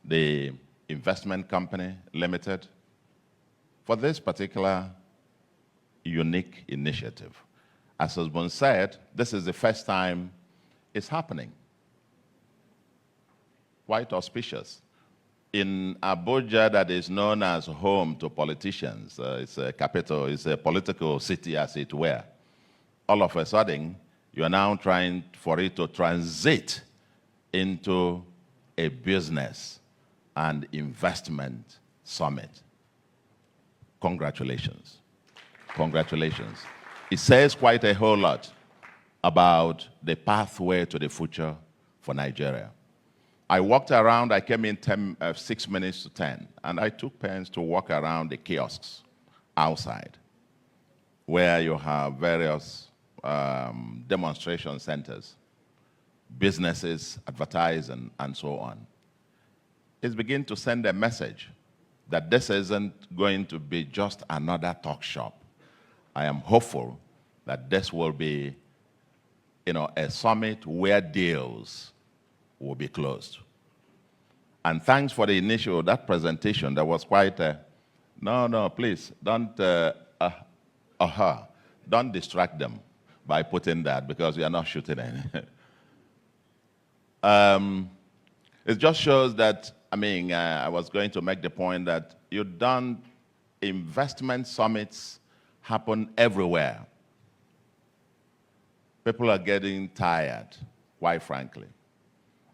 the investment company limited, for this particular unique initiative. As has been said, this is the first time it's happening. Quite auspicious. In Abuja, that is known as home to politicians, it's a capital, it's a political city as it were. All of a sudden, you are now trying for it to transit into a business and investment summit. Congratulations. Congratulations. It says quite a whole lot about the pathway to the future for Nigeria. I walked around, I came in 6 minutes to 10, and I took pains to walk around the kiosks outside, where you have various demonstration centers, businesses, advertising, and so on. It's beginning to send a message that this isn't going to be just another talk shop. I am hopeful that this will be, a summit where deals will be closed. And thanks for the initial, that presentation, that was quite no, please, don't distract them by putting that, because we are not shooting any. It just shows that, I was going to make the point that you've done investment summits happen everywhere. People are getting tired, quite frankly.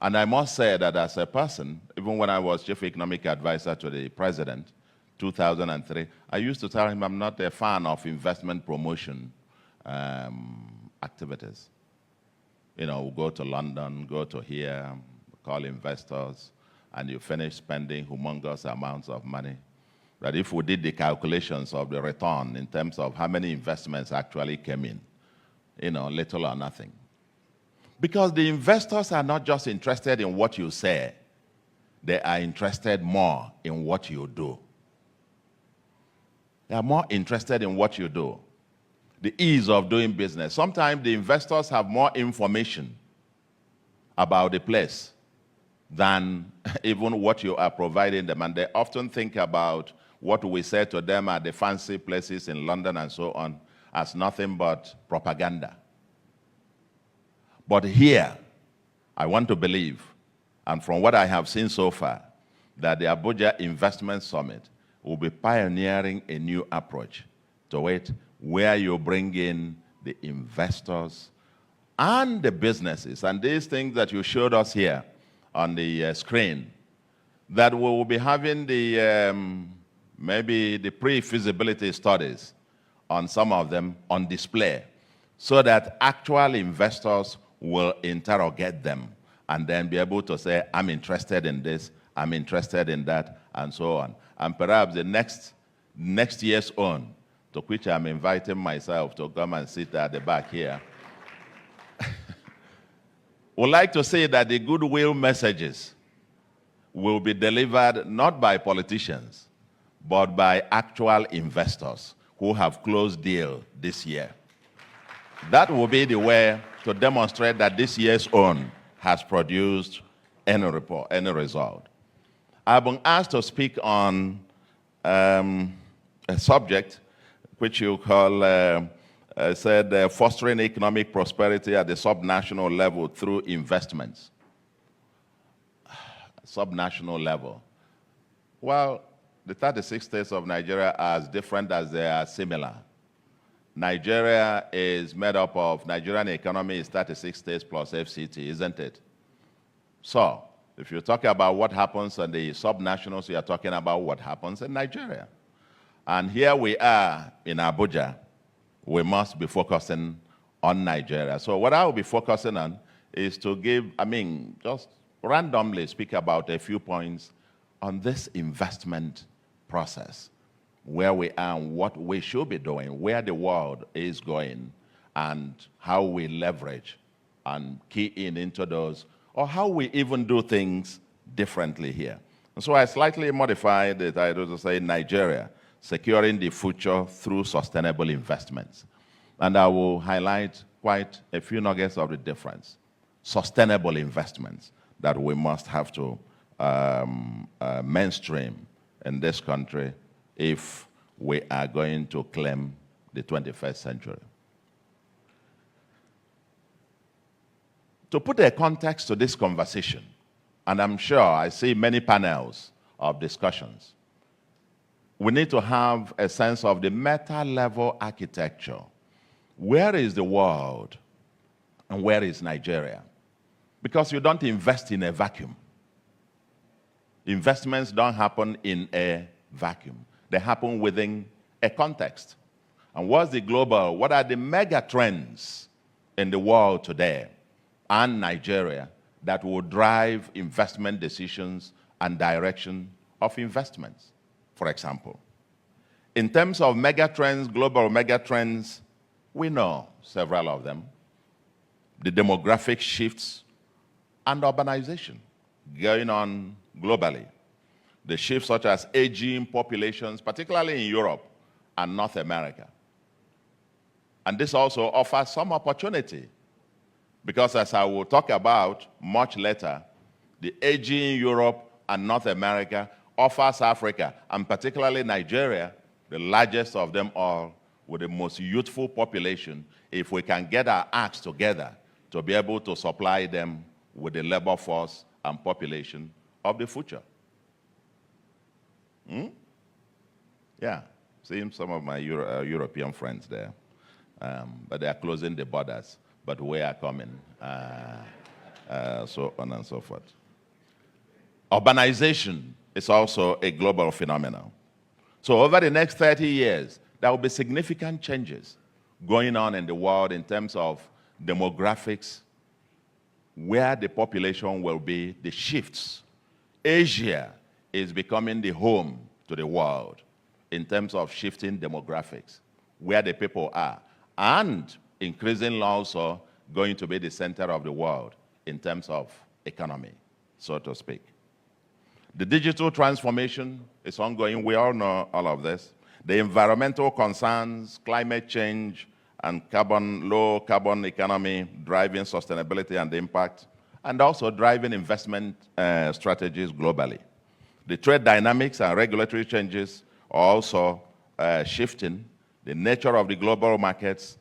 And I must say that as a person, even when I was chief economic advisor to the president, 2003, I used to tell him I'm not a fan of investment promotion activities. We'll go to London, go to here, call investors, and you finish spending humongous amounts of money. But if we did the calculations of the return in terms of how many investments actually came in, little or nothing. Because the investors are not just interested in what you say, they are interested more in what you do. They are more interested in what you do. The ease of doing business. Sometimes the investors have more information about the place than even what you are providing them. And they often think about what we say to them at the fancy places in London and so on as nothing but propaganda. But here, I want to believe, and from what I have seen so far, that the Abuja Investment Summit will be pioneering a new approach to it, where you bring in the investors and the businesses. And these things that you showed us here on the screen, that we will be having the maybe the pre-feasibility studies on some of them on display, so that actual investors will interrogate them and then be able to say, I'm interested in this, I'm interested in that, and so on. And perhaps the next year's own, to which I'm inviting myself to come and sit at the back here, would like to say that the goodwill messages will be delivered not by politicians, but by actual investors who have closed deal this year. That will be the way to demonstrate that this year's own has produced any result. I've been asked to speak on a subject which you call, fostering economic prosperity at the subnational level through investments. Subnational level. Well, the 36 states of Nigeria are as different as they are similar. Nigeria is made up of, Nigerian economy is 36 states plus FCT, isn't it? So, if you talk about what happens in the subnationals, you are talking about what happens in Nigeria. And here we are in Abuja. We must be focusing on Nigeria. So what I will be focusing on is to give, just randomly speak about a few points on this investment process, where we are and what we should be doing, where the world is going, and how we leverage and key into those, or how we even do things differently here. And so I slightly modified the title to say Nigeria, securing the future through sustainable investments. And I will highlight quite a few nuggets of the difference. Sustainable investments that we must have to mainstream in this country if we are going to claim the 21st century. To put a context to this conversation, and I'm sure I see many panels of discussions, we need to have a sense of the meta-level architecture. Where is the world and where is Nigeria? Because you don't invest in a vacuum. Investments don't happen in a vacuum. They happen within a context. And what's the global, what are the mega trends in the world today and Nigeria that will drive investment decisions and direction of investments, for example? In terms of mega trends, global mega trends, we know several of them. The demographic shifts and urbanization going on globally. The shifts such as aging populations, particularly in Europe and North America. And this also offers some opportunity because, as I will talk about much later, the aging Europe and North America offers Africa, and particularly Nigeria, the largest of them all, with the most youthful population, if we can get our acts together to be able to supply them with the labor force and population of the future. Yeah, seeing some of my European friends there, but they are closing the borders, but we are coming, so on and so forth. Urbanization is also a global phenomenon. So over the next 30 years, there will be significant changes going on in the world in terms of demographics, where the population will be, the shifts. Asia is becoming the home to the world in terms of shifting demographics, where the people are, and increasingly also going to be the center of the world in terms of economy, so to speak. The digital transformation is ongoing. We all know all of this. The environmental concerns, climate change, and low carbon economy driving sustainability and impact, and also driving investment strategies globally. The trade dynamics and regulatory changes are also shifting. The nature of the global markets,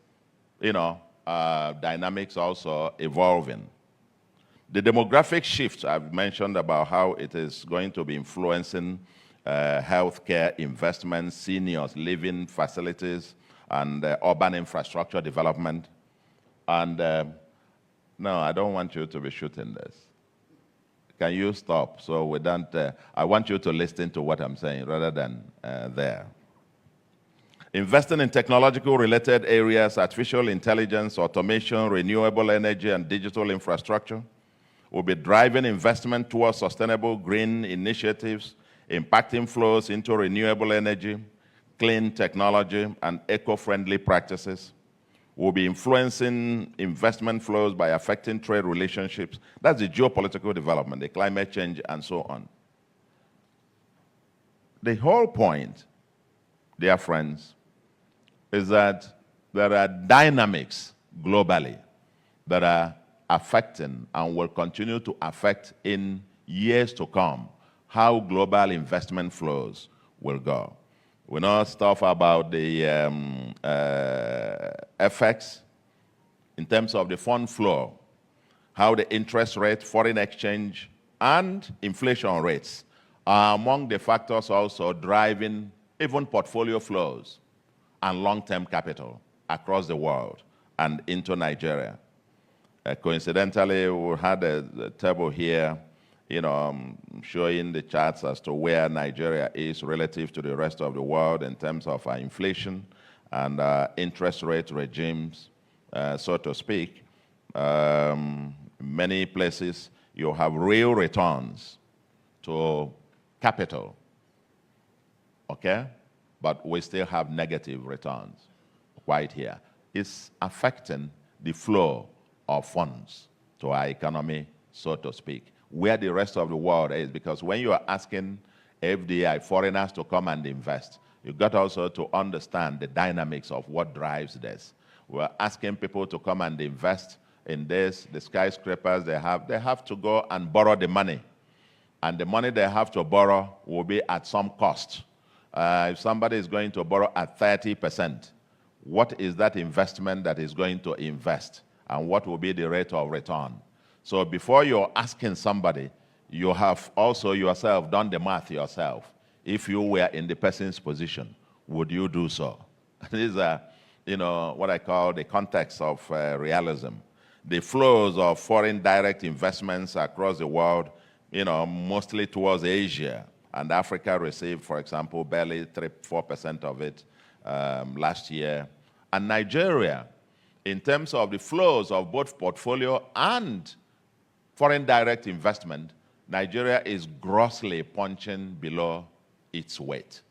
dynamics also evolving. The demographic shift, I've mentioned about how it is going to be influencing healthcare investments, seniors living facilities, and urban infrastructure development. And no, I don't want you to be shooting this. Can you stop? So we don't, I want you to listen to what I'm saying rather than there. Investing in technological related areas, artificial intelligence, automation, renewable energy, and digital infrastructure will be driving investment towards sustainable green initiatives, impacting flows into renewable energy, clean technology, and eco-friendly practices. Will be influencing investment flows by affecting trade relationships. That's the geopolitical development, the climate change, and so on. The whole point, dear friends, is that there are dynamics globally that are affecting and will continue to affect in years to come how global investment flows will go. We know stuff about the FX in terms of the fund flow, how the interest rate, foreign exchange, and inflation rates are among the factors also driving even portfolio flows and long-term capital across the world and into Nigeria. Coincidentally, we had a table here, showing the charts as to where Nigeria is relative to the rest of the world in terms of inflation and interest rate regimes, so to speak. Many places you have real returns to capital, okay? But we still have negative returns right here. It's affecting the flow of funds to our economy, so to speak, where the rest of the world is. Because when you are asking FDI, foreigners, to come and invest, you've got also to understand the dynamics of what drives this. We're asking people to come and invest in this, the skyscrapers they have to go and borrow the money. and the money they have to borrow will be at some cost. If somebody is going to borrow at 30%, what is that investment that is going to invest? And what will be the rate of return? So before you're asking somebody, you have also yourself done the math yourself. If you were in the person's position, would you do so? These are, what I call the context of realism. The flows of foreign direct investments across the world, mostly towards Asia, and Africa received, for example, barely 3-4% of it last year. And Nigeria, in terms of the flows of both portfolio and foreign direct investment, Nigeria is grossly punching below its weight,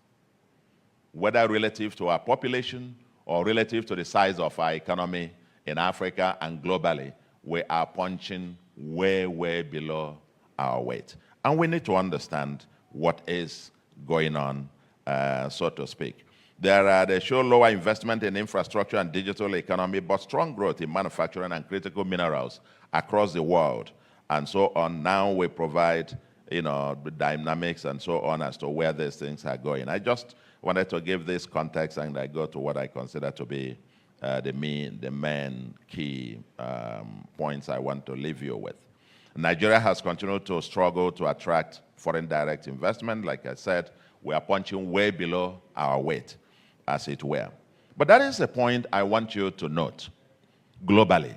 whether relative to our population or relative to the size of our economy in Africa and globally. We are punching way, way below our weight. And we need to understand what is going on, so to speak. They show lower investment in infrastructure and digital economy, but strong growth in manufacturing and critical minerals across the world, and so on. Now we provide, the dynamics and so on as to where these things are going. I just wanted to give this context, and I go to what I consider to be the main key points I want to leave you with. Nigeria has continued to struggle to attract foreign direct investment. Like I said, we are punching way below our weight, as it were. But that is a point I want you to note. Globally,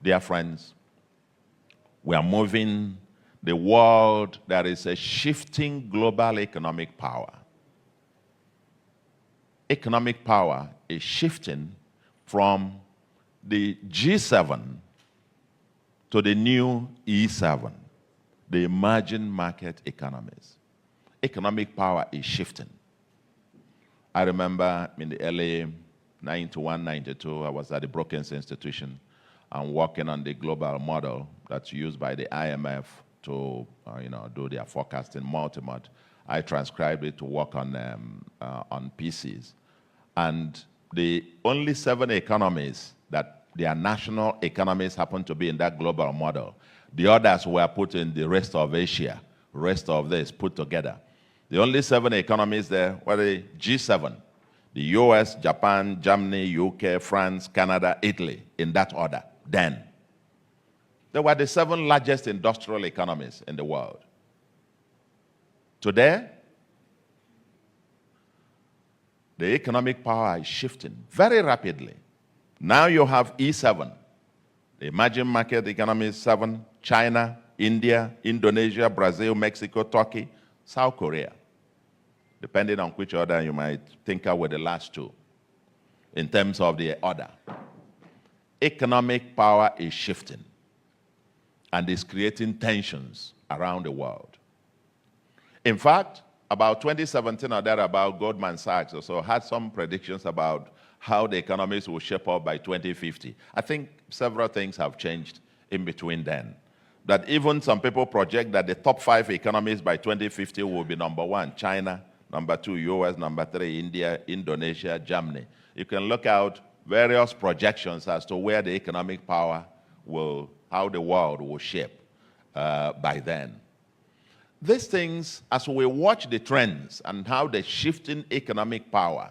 dear friends, we are moving the world. There is a shifting global economic power. Economic power is shifting from the G7 to the new E7, the emerging market economies. Economic power is shifting. I remember in the early 91, 92, I was at the Brookings Institution and working on the global model that's used by the IMF to do their forecasting multi-mod. I transcribed it to work on PCs. And the only 7 economies that their national economies happen to be in that global model, the others were put in the rest of Asia, rest of this put together. The only 7 economies there were the G7, the US, Japan, Germany, UK, France, Canada, Italy, in that order, then. They were the 7 largest industrial economies in the world. Today, the economic power is shifting very rapidly. Now you have E7, the emerging market economies 7, China, India, Indonesia, Brazil, Mexico, Turkey, South Korea. Depending on which order you might think of with the last 2 in terms of the order. Economic power is shifting and is creating tensions around the world. In fact, about 2017 or thereabout, Goldman Sachs also had some predictions about how the economies will shape up by 2050. I think several things have changed in between then. That even some people project that the top 5 economies by 2050 will be number 1, China, number 2, US, number 3, India, Indonesia, Germany. You can look out various projections as to where the economic power will, how the world will shape by then. These things, as we watch the trends and how the shifting economic power,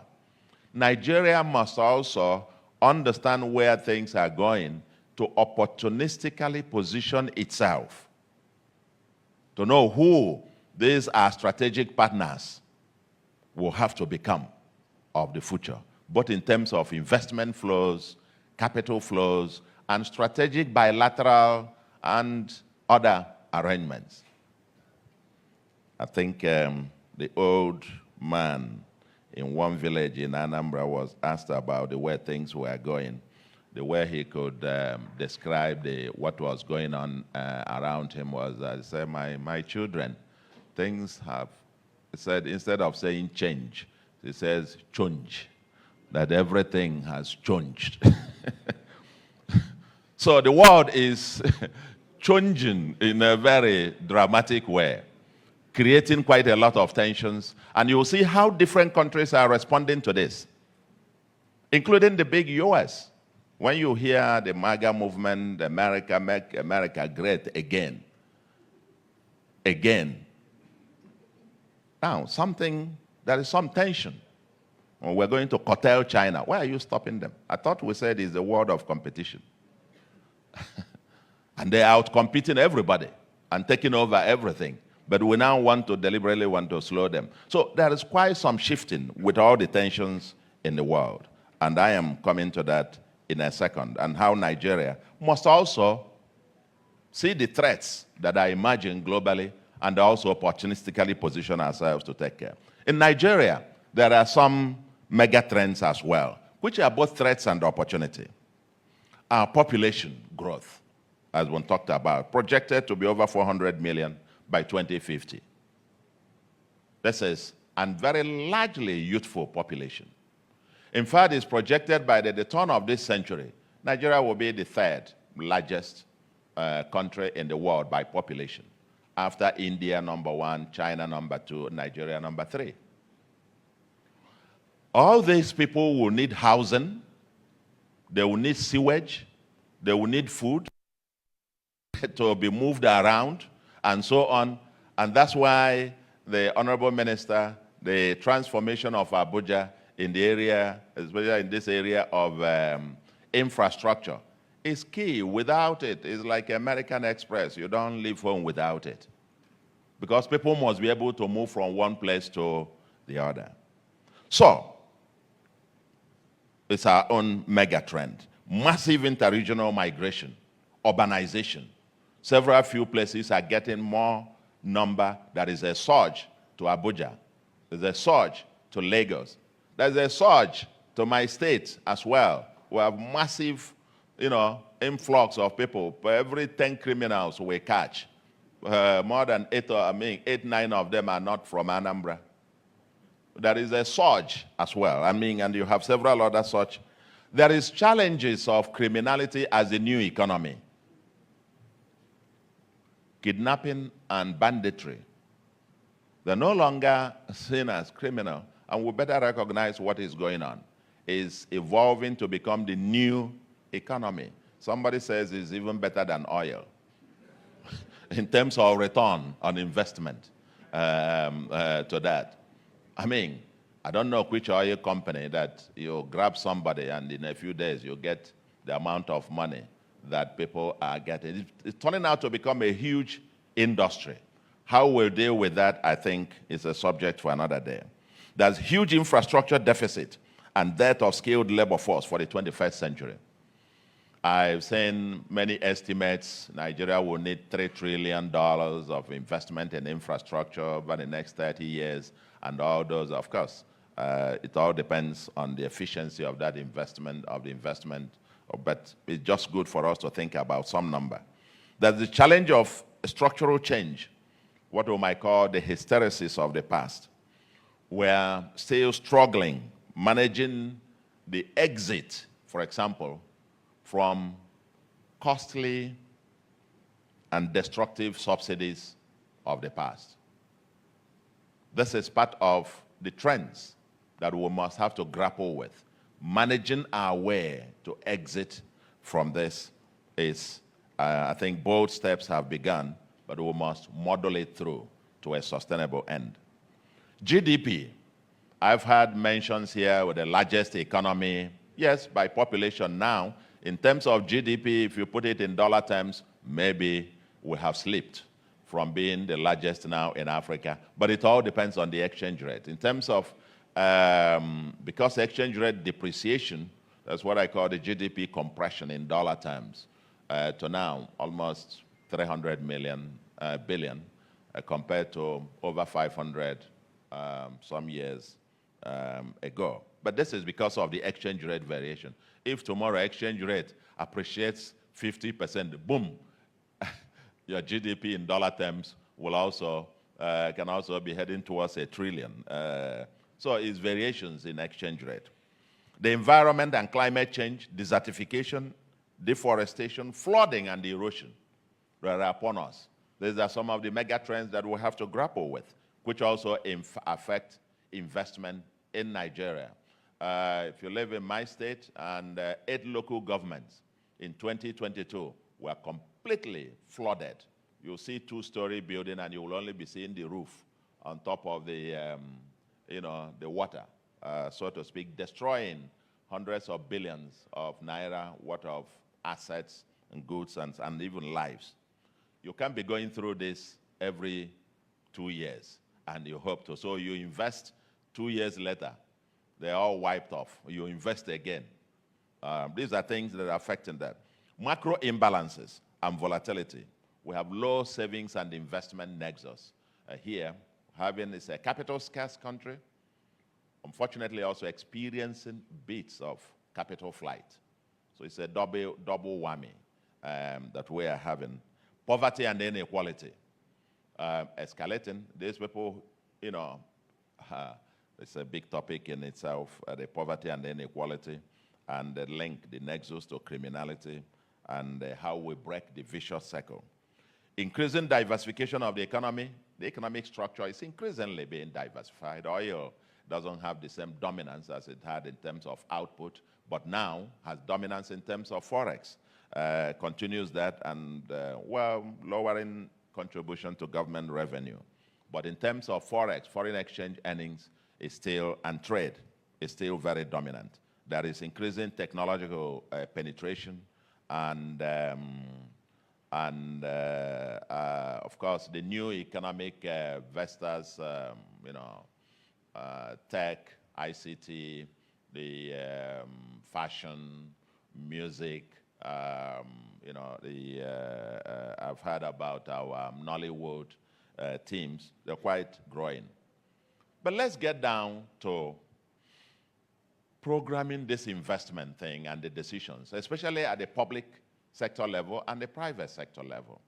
Nigeria must also understand where things are going to opportunistically position itself, to know who these are strategic partners will have to become of the future, both in terms of investment flows, capital flows, and strategic bilateral and other arrangements. I think the old man in one village in Anambra was asked about the way things were going, the way he could describe what was going on around him was, he said, my children, things have, he said, instead of saying change, he says chunge, that everything has changed. So the world is changing in a very dramatic way, creating quite a lot of tensions. And you'll see how different countries are responding to this, including the big US. When you hear the MAGA movement, America, make America great again, again. Now, there is some tension. Well, we're going to curtail China. Why are you stopping them? I thought we said it's a world of competition. And they're out competing everybody and taking over everything. But we now deliberately want to slow them. So there is quite some shifting with all the tensions in the world. And I am coming to that in a second, and how Nigeria must also see the threats that are emerging globally and also opportunistically position ourselves to take care. In Nigeria, there are some mega trends as well, which are both threats and opportunity. Our population growth, as one talked about, projected to be over 400 million by 2050. This is a very largely youthful population. In fact, it's projected by the turn of this century, Nigeria will be the third largest country in the world by population, after India #1, China #2, Nigeria #3. All these people will need housing, they will need sewage, they will need food to be moved around, and so on. And that's why the Honorable Minister, the transformation of Abuja in the area, especially in this area of infrastructure, is key. Without it, it's like American Express. You don't leave home without it. Because people must be able to move from one place to the other. So, it's our own mega trend. Massive interregional migration, urbanization. Several few places are getting more number. There is a surge to Abuja. There's a surge to Lagos. There's a surge to my state as well. We have massive, influx of people. For every 10 criminals we catch, more than 8, 9 of them are not from Anambra. There is a surge as well. And you have several other such. There is challenges of criminality as a new economy. Kidnapping and banditry. They're no longer seen as criminal, and we better recognize what is going on. It's evolving to become the new economy. Somebody says it's even better than oil in terms of return on investment to that. I don't know which oil company that you grab somebody and in a few days you get the amount of money that people are getting. It's turning out to become a huge industry. How we'll deal with that, I think, is a subject for another day. There's huge infrastructure deficit and dearth of skilled labor force for the 21st century. I've seen many estimates. Nigeria will need $3 trillion of investment in infrastructure over the next 30 years, and all those, of course, it all depends on the efficiency of that investment, but it's just good for us to think about some number. There's the challenge of structural change, what we might call the hysteresis of the past. We're still struggling, managing the exit, for example, from costly and destructive subsidies of the past. This is part of the trends that we must have to grapple with. Managing our way to exit from this is, I think bold steps have begun, but we must model it through to a sustainable end. GDP, I've had mentions here with the largest economy, yes, by population now. In terms of GDP, if you put it in dollar terms, maybe we have slipped from being the largest now in Africa, but it all depends on the exchange rate. In terms of, because exchange rate depreciation, that's what I call the GDP compression in dollar terms, to now almost 300 billion, compared to over 500 some years ago. But this is because of the exchange rate variation. If tomorrow exchange rate appreciates 50%, boom, your GDP in dollar terms will also, can also be heading towards $1 trillion. So it's variations in exchange rate. The environment and climate change, desertification, deforestation, flooding, and erosion that are upon us. These are some of the mega trends that we have to grapple with, which also affect investment in Nigeria. If you live in my state, and 8 local governments in 2022 were completely flooded. you'll see two-story building and you will only be seeing the roof on top of the, the water, so to speak, destroying hundreds of billions of naira worth of assets and goods and even lives. You can't be going through this every 2 years, and you hope to. So you invest 2 years later, they're all wiped off. You invest again. These are things that are affecting that. Macro imbalances and volatility. We have low savings and investment nexus. Here, having is a capital scarce country, unfortunately also experiencing bits of capital flight. So it's a double whammy that we are having. Poverty and inequality escalating. These people, it's a big topic in itself, the poverty and the inequality, and the link, the nexus to criminality, and how we break the vicious circle. Increasing diversification of the economy. The economic structure is increasingly being diversified. Oil doesn't have the same dominance as it had in terms of output, but now has dominance in terms of forex. Continues that and, lowering contribution to government revenue. But in terms of forex, foreign exchange earnings is still, and trade is still very dominant. There is increasing technological penetration and of course, the new economic vectors, tech, ICT, the fashion, music, I've heard about our Nollywood teams. They're quite growing. But let's get down to programming this investment thing and the decisions, especially at the public sector level and the private sector level.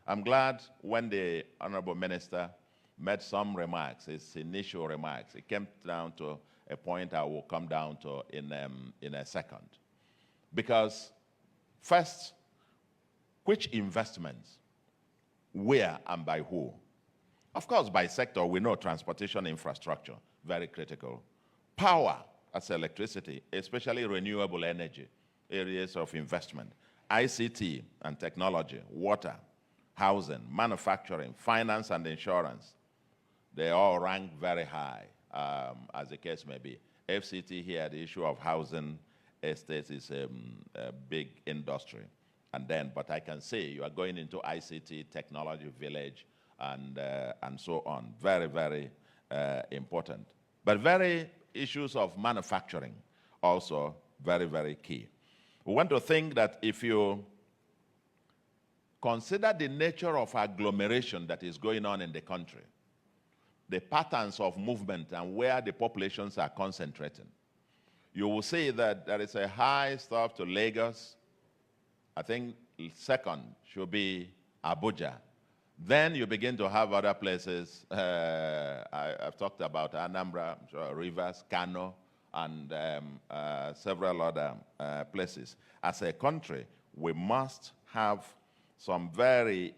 I'm glad when the Honorable Minister made some remarks, his initial remarks. It came down to a point I will come down to in a second. Because first, which investments, where and by who? Of course, by sector, we know transportation infrastructure, very critical. Power, as electricity, especially renewable energy, areas of investment. ICT and technology, water, housing, manufacturing, finance and insurance. They all rank very high, as the case may be. FCT here, the issue of housing estates is a big industry. And then, but I can say you are going into ICT, technology village, and so on. Very, very important. But very issues of manufacturing, also very, very key. We want to think that if you consider the nature of agglomeration that is going on in the country, the patterns of movement and where the populations are concentrating, you will see that there is a high stuff to Lagos. I think second should be Abuja. Then you begin to have other places. I've talked about Anambra, Rivers, Kano, and several other places. As a country, we must have some very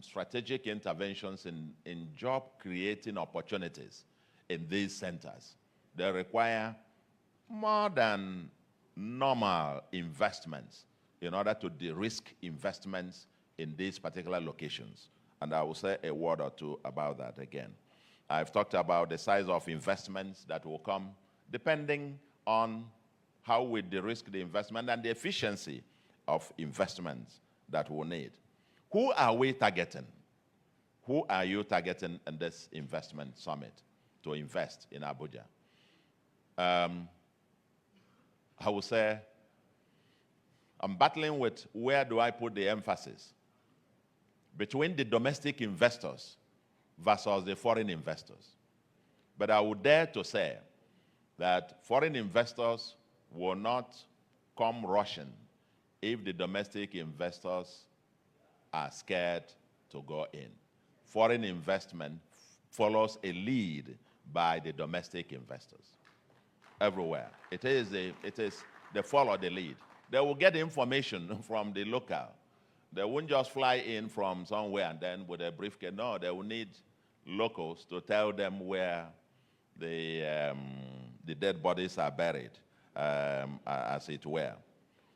strategic interventions in job-creating opportunities in these centers. They require more than normal investments in order to de-risk investments in these particular locations. And I will say a word or two about that again. I've talked about the size of investments that will come depending on how we de-risk the investment and the efficiency of investments that we'll need. Who are we targeting? Who are you targeting in this investment summit to invest in Abuja? I will say I'm battling with where do I put the emphasis between the domestic investors versus the foreign investors. But I would dare to say that foreign investors will not come rushing if the domestic investors are scared to go in. Foreign investment follows a lead by the domestic investors everywhere. They follow the lead. They will get information from the local. They won't just fly in from somewhere and then with a briefcase. No, they will need locals to tell them where the dead bodies are buried, as it were.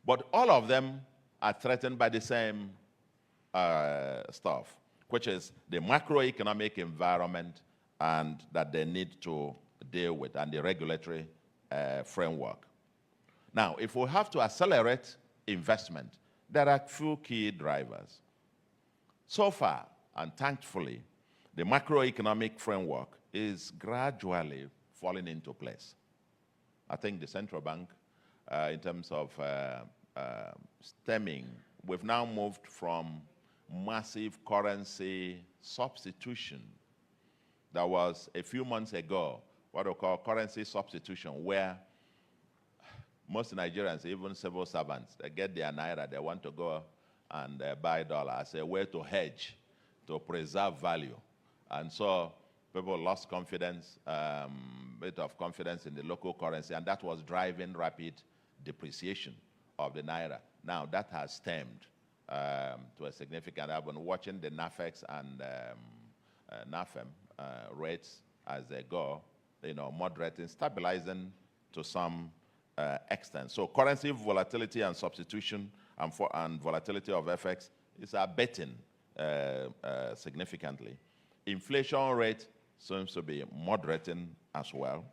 But all of them are threatened by the same stuff, which is the macroeconomic environment and that they need to deal with, and the regulatory framework. Now, if we have to accelerate investment, there are few key drivers. So far, and thankfully, the macroeconomic framework is gradually falling into place. I think the central bank, in terms of stemming, we've now moved from massive currency substitution. There was a few months ago what we call currency substitution, where most Nigerians, even civil servants, they get their naira, they want to go and buy dollar as a way to hedge, to preserve value. And so people lost confidence, bit of confidence in the local currency, and that was driving rapid depreciation of the naira. Now that has stemmed to a significant. I've been watching the NAFEX and NAFEM rates as they go, moderating, stabilizing to some extent. So currency volatility and substitution and volatility of FX is abating significantly. Inflation rate seems to be moderating as well.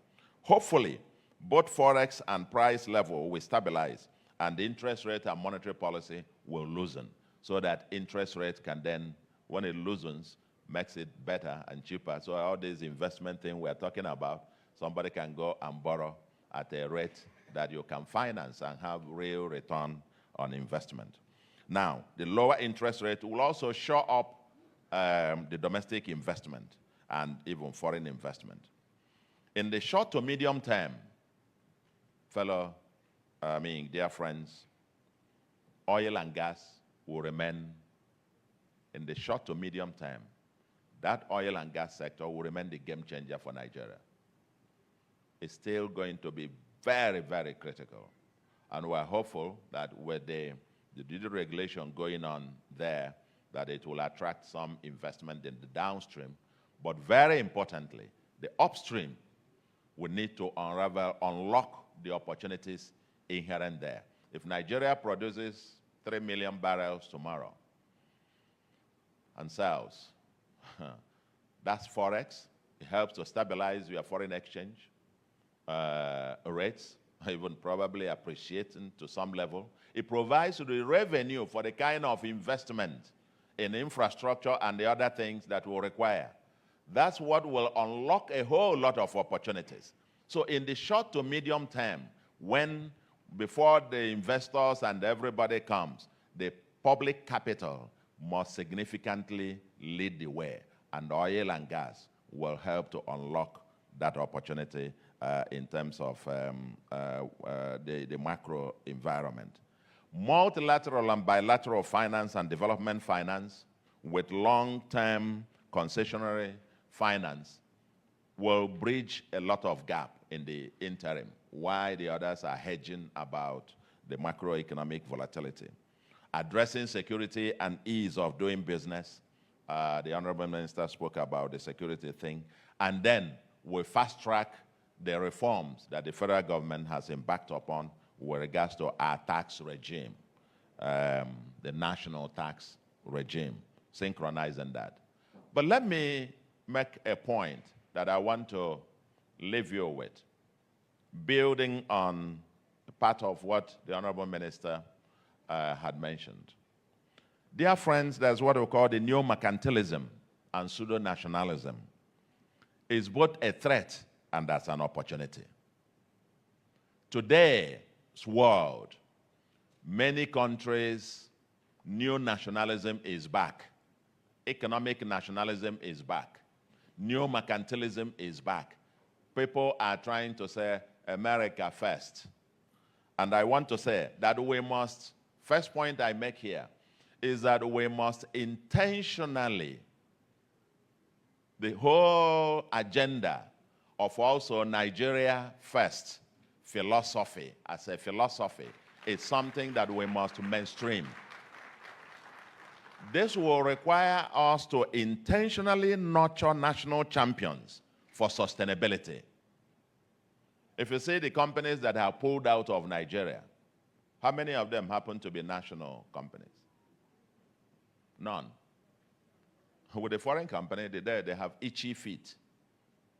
Hopefully, both forex and price level will stabilize, and the interest rate and monetary policy will loosen, so that interest rate can then, when it loosens, makes it better and cheaper. So all this investment thing we're talking about, somebody can go and borrow at a rate that you can finance and have real return on investment. Now, the lower interest rate will also shore up the domestic investment and even foreign investment. In the short to medium term, dear friends, oil and gas will remain, in the short to medium term, that oil and gas sector will remain the game changer for Nigeria. It's still going to be very, very critical. And we're hopeful that with the duty regulation going on there, that it will attract some investment in the downstream. But very importantly, the upstream will need to unlock the opportunities inherent there. If Nigeria produces 3 million barrels tomorrow and sells, that's forex. It helps to stabilize your foreign exchange rates, even probably appreciating to some level. It provides the revenue for the kind of investment in infrastructure and the other things that will require. That's what will unlock a whole lot of opportunities. So in the short to medium term, before the investors and everybody comes, the public capital must significantly lead the way, and oil and gas will help to unlock that opportunity in terms of the macro environment. Multilateral and bilateral finance and development finance with long-term concessionary finance will bridge a lot of gap in the interim, while the others are hedging about the macroeconomic volatility. Addressing security and ease of doing business. The Honorable Minister spoke about the security thing. And then we fast-track the reforms that the federal government has embarked upon with regards to our tax regime, the national tax regime, synchronizing that. But let me make a point that I want to leave you with, building on part of what the Honorable Minister had mentioned. Dear friends, there's what we call the new mercantilism and pseudo-nationalism. It's both a threat and that's an opportunity. Today's world, many countries, new nationalism is back. Economic nationalism is back. New mercantilism is back. People are trying to say America first. And I want to say that we must, first point I make here, is that we must intentionally, the whole agenda of also Nigeria first philosophy, as a philosophy, is something that we must mainstream. This will require us to intentionally nurture national champions for sustainability. If you see the companies that have pulled out of Nigeria, how many of them happen to be national companies? None. With a foreign company, the day they have itchy feet.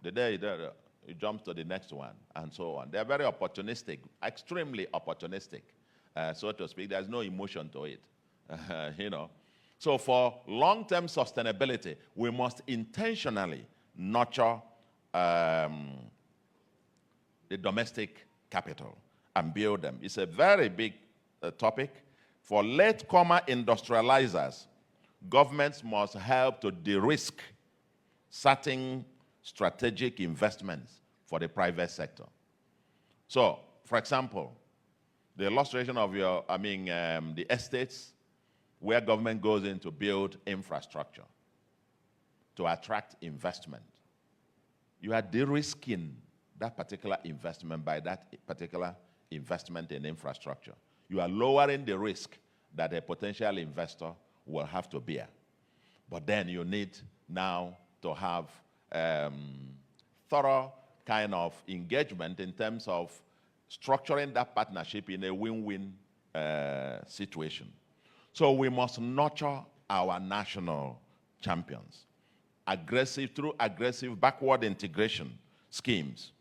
The day it jumps to the next one, and so on. They're very opportunistic, extremely opportunistic, so to speak. There's no emotion to it, you know. So for long-term sustainability, we must intentionally nurture the domestic capital and build them. It's a very big topic. For latecomer industrializers, governments must help to de-risk certain strategic investments for the private sector. So, for example, the illustration of the estates where government goes in to build infrastructure to attract investment. You are de-risking that particular investment by that particular investment in infrastructure. You are lowering the risk that a potential investor will have to bear. But then you need now to have thorough kind of engagement in terms of structuring that partnership in a win-win situation. So we must nurture our national champions through aggressive backward integration schemes,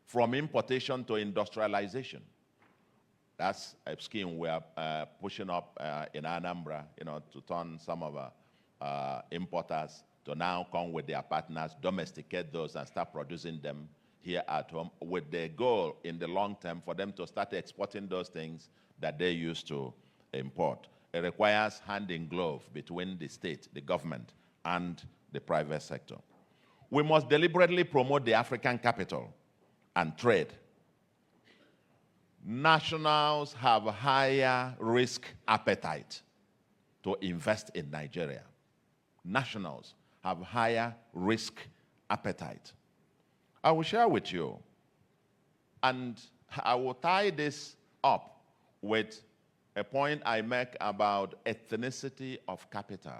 from importation to industrialization. That's a scheme we are pushing up in Anambra, to turn some of our importers to now come with their partners, domesticate those, and start producing them here at home, with the goal in the long term for them to start exporting those things that they used to import. It requires hand in glove between the state, the government, and the private sector. We must deliberately promote the African capital and trade. Nationals have a higher risk appetite to invest in Nigeria. Nationals have higher risk appetite. I will share with you, and I will tie this up with a point I make about ethnicity of capital.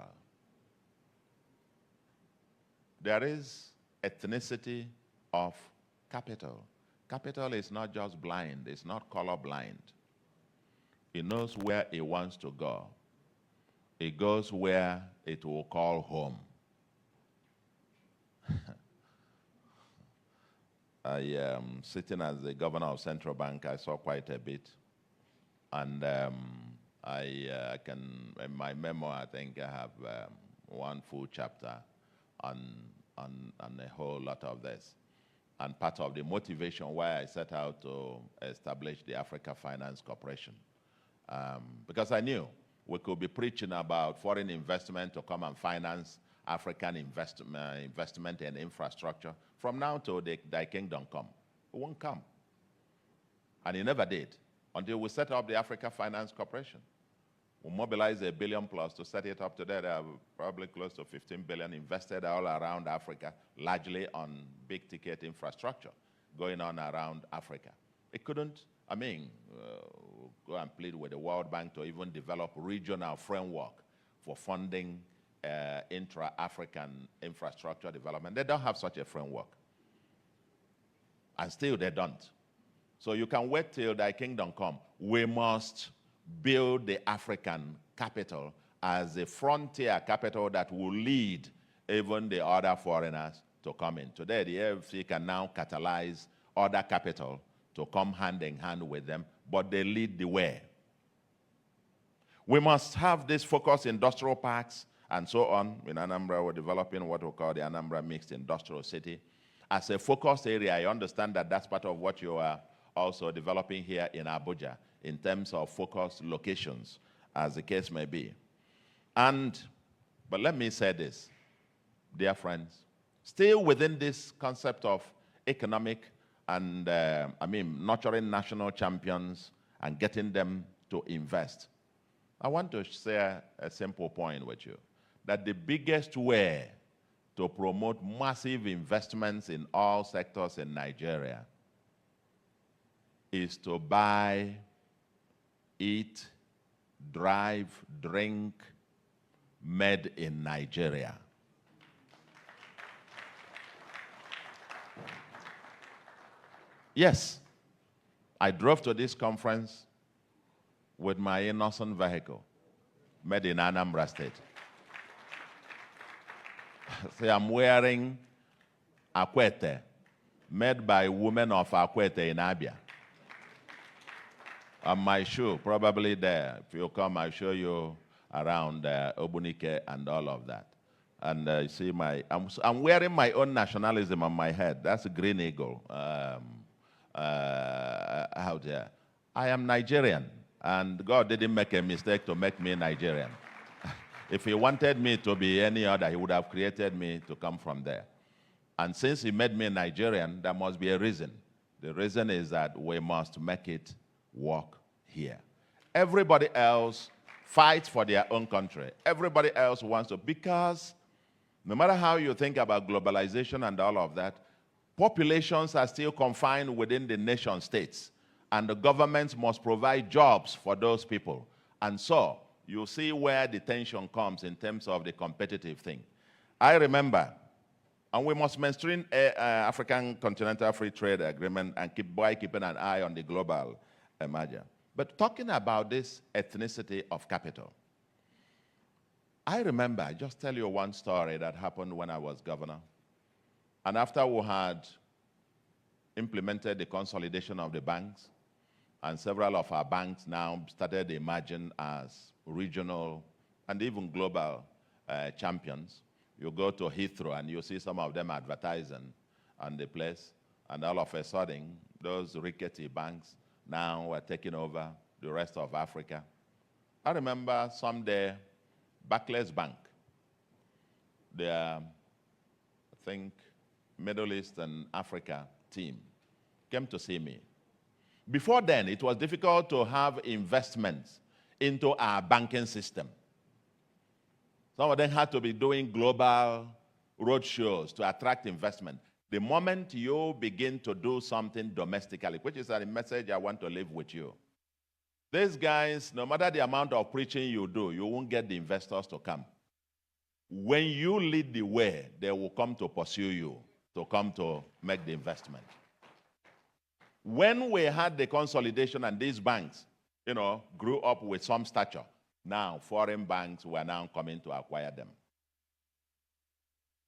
There is ethnicity of capital. Capital is not just blind, it's not colorblind. It knows where it wants to go. It goes where it will call home. I am sitting as the governor of Central Bank. I saw quite a bit. And I can, in my memo, I think I have one full chapter on a whole lot of this. And part of the motivation why I set out to establish the Africa Finance Corporation. Because I knew we could be preaching about foreign investment to come and finance African investment in infrastructure from now till thy kingdom come. It won't come. And it never did until we set up the Africa Finance Corporation. We mobilized $1 billion plus to set it up today. There are probably close to 15 billion invested all around Africa, largely on big ticket infrastructure going on around Africa. It couldn't, go and plead with the World Bank to even develop regional framework for funding intra-African infrastructure development. They don't have such a framework. And still they don't. So you can wait till thy kingdom come. We must build the African capital as a frontier capital that will lead even the other foreigners to come in. Today, the AFC can now catalyze other capital to come hand in hand with them, but they lead the way. We must have this focused industrial parks and so on. In Anambra, we're developing what we call the Anambra Mixed Industrial City. As a focused area, I understand that that's part of what you are also developing here in Abuja in terms of focused locations, as the case may be. But let me say this, dear friends, still within this concept of economic and, nurturing national champions and getting them to invest, I want to share a simple point with you, that the biggest way to promote massive investments in all sectors in Nigeria is to buy, eat, drive, drink, made in Nigeria. Yes, I drove to this conference with my innocent vehicle, made in Anambra State. See, I'm wearing Akwete, made by women of Akwete in Abia. On my shoe, probably there. If you come, I'll show you around Obunike and all of that. And you see, I'm wearing my own nationalism on my head. That's a green eagle out there. I am Nigerian, and God didn't make a mistake to make me Nigerian. If he wanted me to be any other, he would have created me to come from there. And since he made me Nigerian, there must be a reason. The reason is that we must make it work here. Everybody else fights for their own country. Everybody else wants to, because no matter how you think about globalization and all of that, populations are still confined within the nation states, and the governments must provide jobs for those people. And so you see where the tension comes in terms of the competitive thing. I remember, and we must mainstream African Continental Free Trade Agreement and keeping an eye on the global merger. But talking about this ethnicity of capital, I remember, I just tell you one story that happened when I was governor. And after we had implemented the consolidation of the banks, and several of our banks now started emerging as regional and even global champions. You go to Heathrow and you see some of them advertising on the place, and all of a sudden, those rickety banks now are taking over the rest of Africa. I remember someday, Barclays Bank, their, I think, Middle East and Africa team came to see me. Before then, it was difficult to have investments into our banking system. Some of them had to be doing global roadshows to attract investment. The moment you begin to do something domestically, which is a message I want to leave with you, these guys, no matter the amount of preaching you do, you won't get the investors to come. When you lead the way, they will come to pursue you, to come to make the investment. When we had the consolidation and these banks, grew up with some stature, now foreign banks were now coming to acquire them.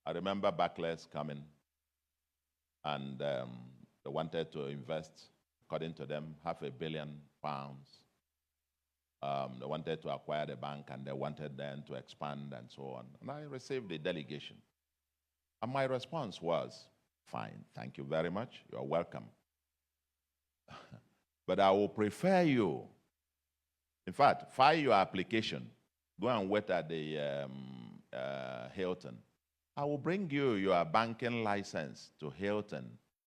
I remember Barclays coming, and they wanted to invest, according to them, £500 million. They wanted to acquire the bank, and they wanted them to expand and so on. And I received the delegation. And my response was, fine, thank you very much, you're welcome. But I will prefer you, in fact, file your application, go and wait at the Hilton. I will bring you your banking license to Hilton.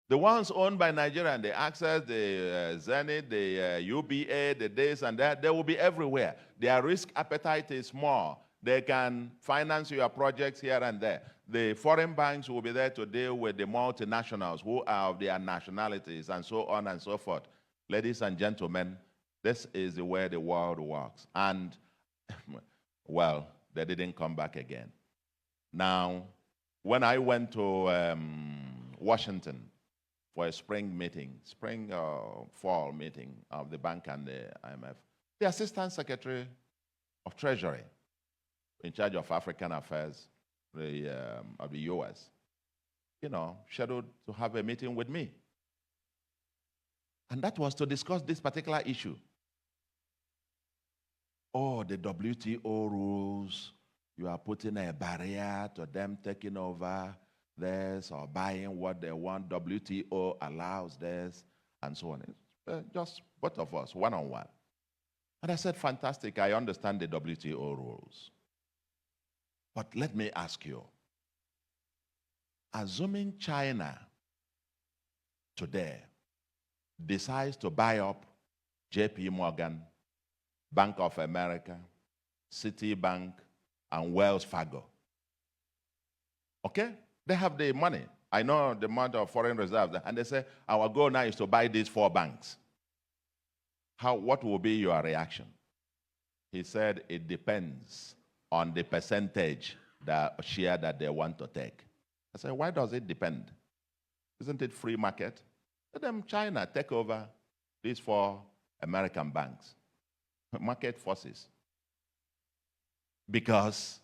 The ones owned by Nigeria, the Access, the Zenith, the UBA, the this and that, they will be everywhere. Their risk appetite is small. They can finance your projects here and there. The foreign banks will be there to deal with the multinationals who are of their nationalities and so on and so forth. Ladies and gentlemen, this is the way the world works. And, well, they didn't come back again. Now, when I went to Washington for a spring meeting, spring or fall meeting of the bank and the IMF, the Assistant Secretary of Treasury in charge of African affairs of the U.S., scheduled to have a meeting with me. And that was to discuss this particular issue. Oh, the WTO rules, you are putting a barrier to them taking over this or buying what they want. WTO allows this and so on. Just both of us, one-on-one. And I said, fantastic, I understand the WTO rules. But let me ask you, assuming China today decides to buy up JP Morgan, Bank of America, Citibank, and Wells Fargo. Okay? They have the money. I know the amount of foreign reserves. And they say, our goal now is to buy these 4 banks. What will be your reaction? He said, it depends on the percentage, the share that they want to take. I said, why does it depend? Isn't it free market? Let them, China, take over these 4 American banks. Market forces. Because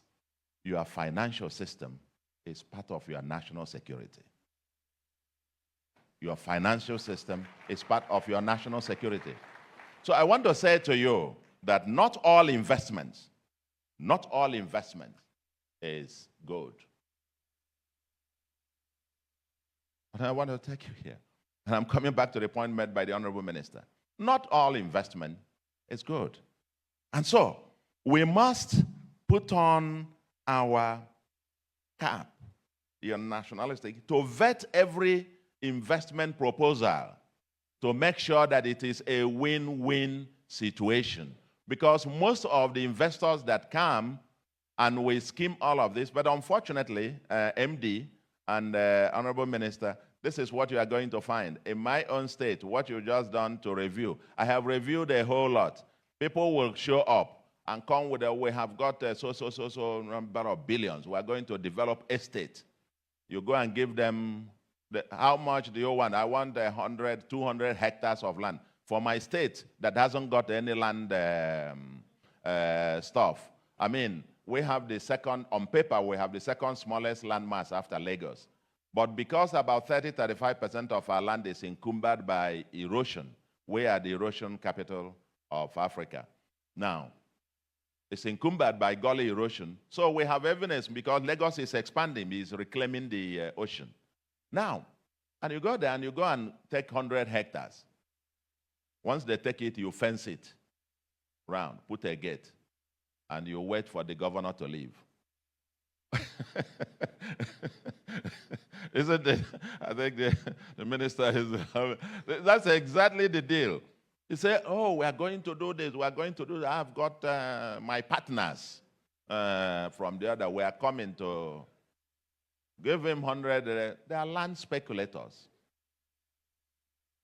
your financial system is part of your national security. Your financial system is part of your national security. So I want to say to you that not all investment is good. But I want to take you here. And I'm coming back to the point made by the Honorable Minister. Not all investment is good. And so we must put on our cap, your nationalistic, to vet every investment proposal to make sure that it is a win-win situation. Because most of the investors that come, and we skim all of this, but unfortunately, MD and Honorable Minister, this is what you are going to find. In my own state, what you've just done to review, I have reviewed a whole lot. People will show up and come with we have got so number of billions. We are going to develop estate. You go and give them, how much do you want? I want 100, 200 hectares of land. For my state that hasn't got any land stuff. I mean, we have the second, on paper, we have the second smallest land mass after Lagos. But because about 30-35% of our land is encumbered by erosion, we are the erosion capital of Africa. Now, it's encumbered by gully erosion. So we have evidence because Lagos is expanding, is reclaiming the ocean. Now, and you go there and you go and take 100 hectares. Once they take it, you fence it round, put a gate, and you wait for the governor to leave. Isn't it? I think the minister is, that's exactly the deal. He said, oh, we are going to do this, we are going to do that. I've got my partners from the other, we are coming to give him 100. They are land speculators.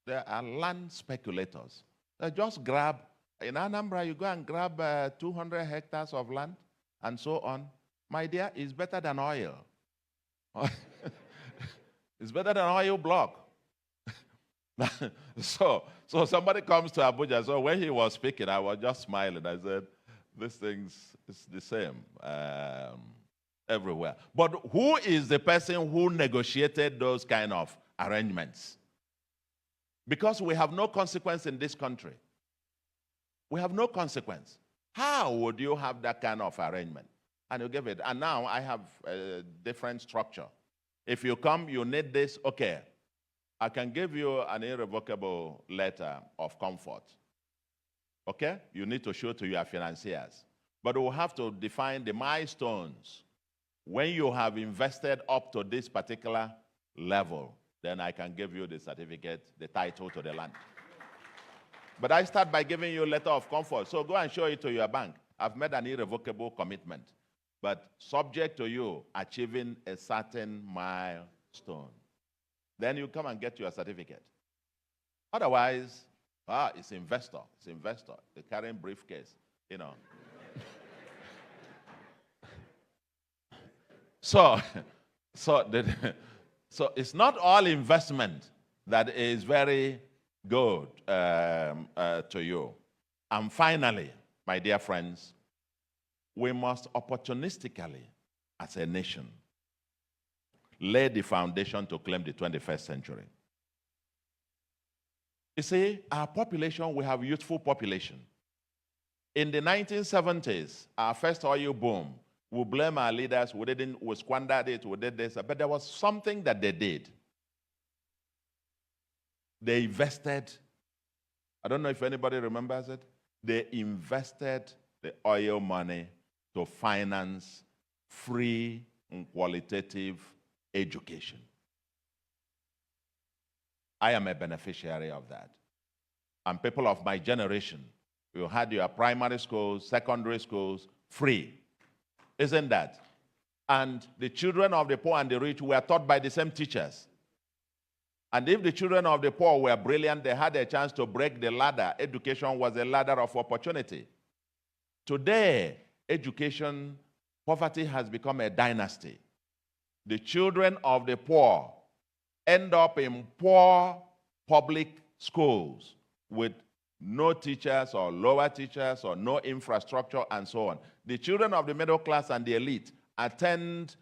They are land speculators. They just grab, in Anambra, you go and grab 200 hectares of land and so on. My dear, it's better than oil. It's better than oil block. So somebody comes to Abuja. So when he was speaking, I was just smiling. I said, this thing's is the same everywhere. But who is the person who negotiated those kind of arrangements? Because we have no consequence in this country. We have no consequence. How would you have that kind of arrangement? And you give it. And now I have a different structure. If you come, you need this, okay. I can give you an irrevocable letter of comfort. Okay? You need to show to your financiers. But we'll have to define the milestones. When you have invested up to this particular level, then I can give you the certificate, the title to the land. But I start by giving you a letter of comfort. So go and show it to your bank. I've made an irrevocable commitment, but subject to you achieving a certain milestone. Then you come and get your certificate. Otherwise, it's investor. They're carrying briefcase, you know. So it's not all investment that is very good to you. And finally, my dear friends, we must opportunistically, as a nation, lay the foundation to claim the 21st century. You see, our population, we have youthful population. In the 1970s, our first oil boom, we blame our leaders, we squandered it, we did this, but there was something that they did. They invested, I don't know if anybody remembers it, they invested the oil money to finance free and qualitative education. I am a beneficiary of that. And people of my generation, you had your primary schools, secondary schools, free. Isn't that? And the children of the poor and the rich were taught by the same teachers. And if the children of the poor were brilliant, they had a chance to break the ladder. Education was a ladder of opportunity. Today, education, poverty has become a dynasty. The children of the poor end up in poor public schools with no teachers or lower teachers or no infrastructure and so on. The children of the middle class and the elite attend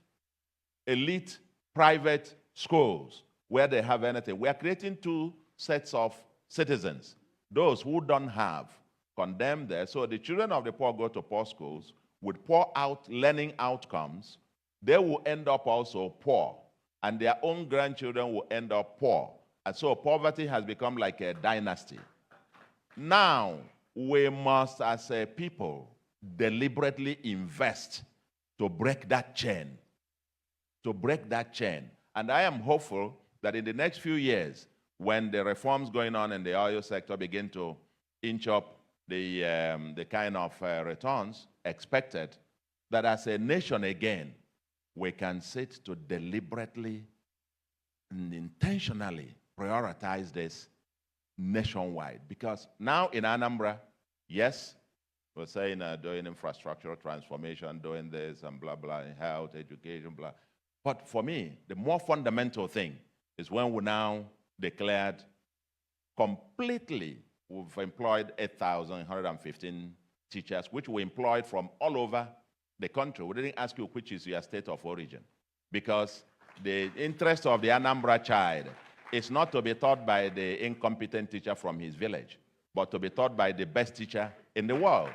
elite private schools where they have anything. We are creating two sets of citizens. Those who don't have, condemned there. So the children of the poor go to poor schools with poor learning outcomes. They will end up also poor, and their own grandchildren will end up poor. And so poverty has become like a dynasty. Now, we must, as a people, deliberately invest to break that chain. To break that chain. And I am hopeful that in the next few years, when the reforms going on in the oil sector begin to inch up the kind of returns expected, that as a nation again, we can sit to deliberately and intentionally prioritize this nationwide. Because now in Anambra, yes, we're saying doing infrastructural transformation, doing this and blah, blah, in health, education, blah. But for me, the more fundamental thing is when we now declared completely, we've employed 8,115 teachers, which we employed from all over the country. We didn't ask you which is your state of origin, because the interest of the Anambra child is not to be taught by the incompetent teacher from his village, but to be taught by the best teacher in the world.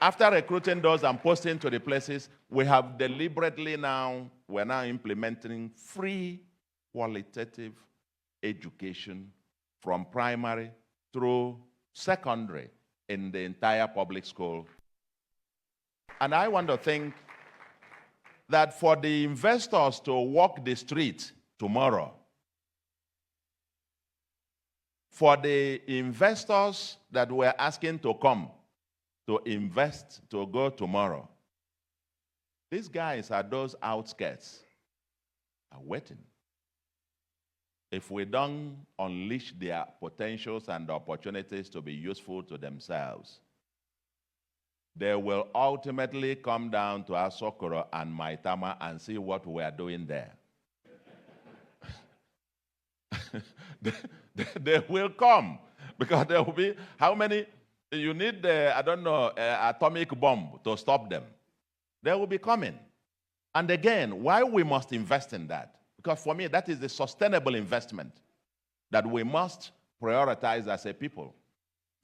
After recruiting those and posting to the places, we have deliberately we're now implementing free qualitative education from primary through secondary in the entire public school. And I want to think that for the investors to walk the street tomorrow, for the investors that we're asking to come to invest, to go tomorrow, these guys at those outskirts are waiting. If we don't unleash their potentials and opportunities to be useful to themselves, they will ultimately come down to Asokoro and Maitama and see what we are doing there. they will come, because there will be, how many, you need, atomic bomb to stop them. They will be coming. And again, why we must invest in that? Because for me, that is the sustainable investment that we must prioritize as a people,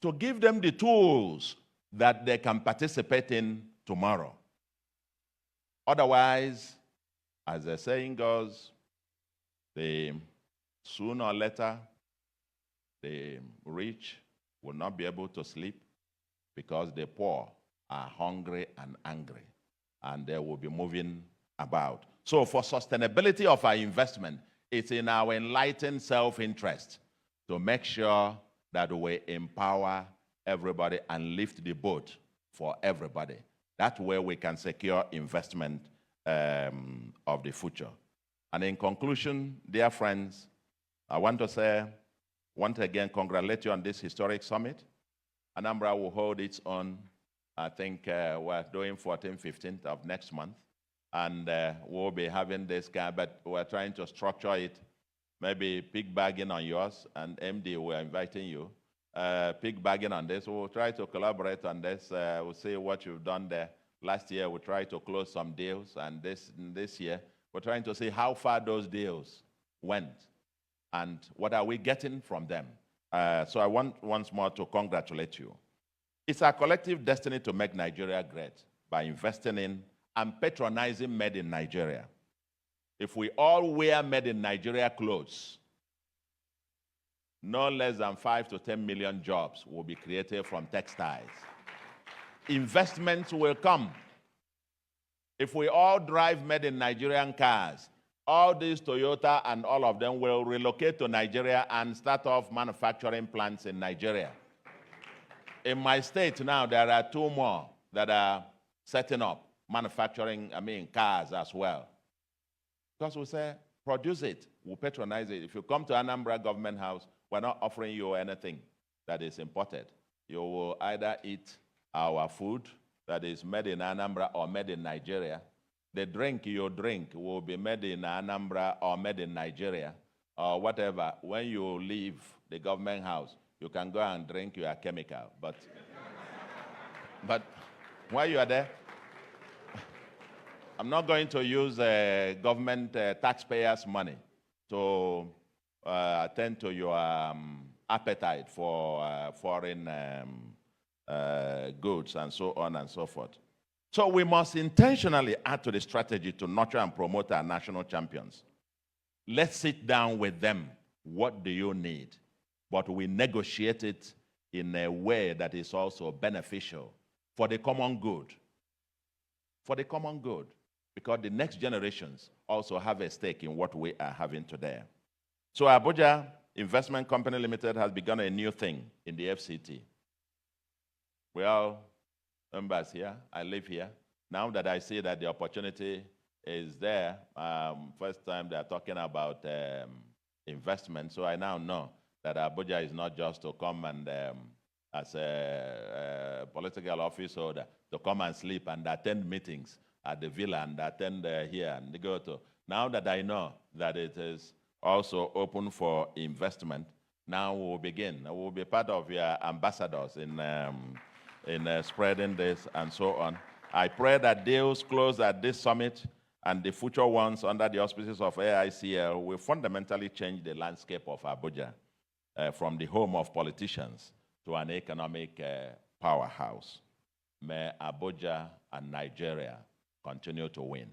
to give them the tools that they can participate in tomorrow. Otherwise, as the saying goes, sooner or later, the rich will not be able to sleep, because the poor are hungry and angry, and they will be moving about. So for sustainability of our investment, it's in our enlightened self-interest to make sure that we empower everybody and lift the boat for everybody. That way we can secure investment of the future. And in conclusion, dear friends, I want to say, once again, congratulate you on this historic summit. Anambra will hold its own, I think we're doing 14th, 15th of next month. And we'll be having this guy, but we're trying to structure it. Maybe pigbagging on yours, and MD, we're inviting you. Pigbagging on this. We'll try to collaborate on this. We'll see what you've done there. Last year, we tried to close some deals, and this year, we're trying to see how far those deals went and what are we getting from them. So I want once more to congratulate you. It's our collective destiny to make Nigeria great by investing in and patronizing made in Nigeria. If we all wear made in Nigeria clothes, no less than 5 to 10 million jobs will be created from textiles. Investments will come. If we all drive made in Nigerian cars, all these Toyota and all of them will relocate to Nigeria and start off manufacturing plants in Nigeria. In my state now, there are 2 more that are setting up manufacturing, cars as well. Because we say, produce it, we'll patronize it. If you come to Anambra Government House, we're not offering you anything that is imported. You will either eat our food that is made in Anambra or made in Nigeria. The drink you drink will be made in Anambra or made in Nigeria or whatever. When you leave the government house, you can go and drink your chemical. But while you are there, I'm not going to use government taxpayers' money to attend to your appetite for foreign goods and so on and so forth. So we must intentionally add to the strategy to nurture and promote our national champions. Let's sit down with them. What do you need? But we negotiate it in a way that is also beneficial for the common good. For the common good. Because the next generations also have a stake in what we are having today. So Abuja Investment Company Limited has begun a new thing in the FCT. We are members here. I live here. Now that I see that the opportunity is there, first time they're talking about investment, so I now know that Abuja is not just to come and, as a political office holder, to come and sleep and attend meetings at the villa and attend here and go to. Now that I know that it is also open for investment, now we'll begin. We'll be part of your ambassadors in spreading this and so on. I pray that deals closed at this summit and the future ones under the auspices of AICL will fundamentally change the landscape of Abuja from the home of politicians to an economic powerhouse. May Abuja and Nigeria continue to win.